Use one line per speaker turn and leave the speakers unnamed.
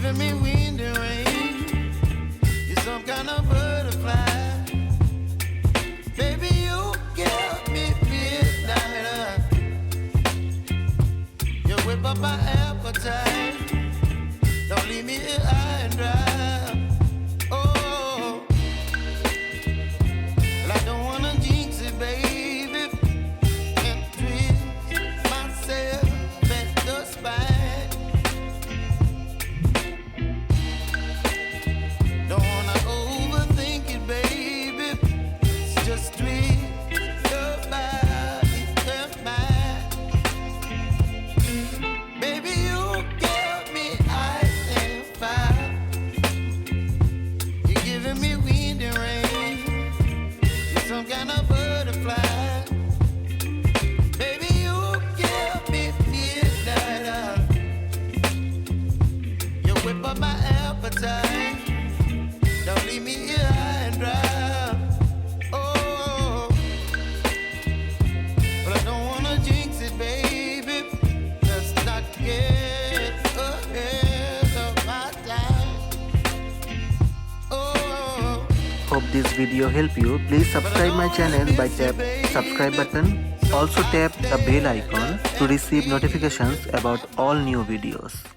giving me wind and rain. You're some kind of butterfly. Baby, you give me midnight. You whip up my appetite. Don't leave me here high and dry. Oh, well, I don't wanna jinx it, baby, and twist myself at the spine. Don't wanna overthink it, baby. It's just twist your body and mine. Baby, you give me ice and fire. You're giving me wind and rain. You're some kind of butterfly. Baby, you give me midnight. You whip up my appetite. Don't leave me here high and dry. Oh, but I don't wanna jinx it, baby. Let's not get ahead of my time. Oh,
Hope this video help you. Please subscribe my channel by tap subscribe button. Also tap the bell icon to receive notifications about all new videos.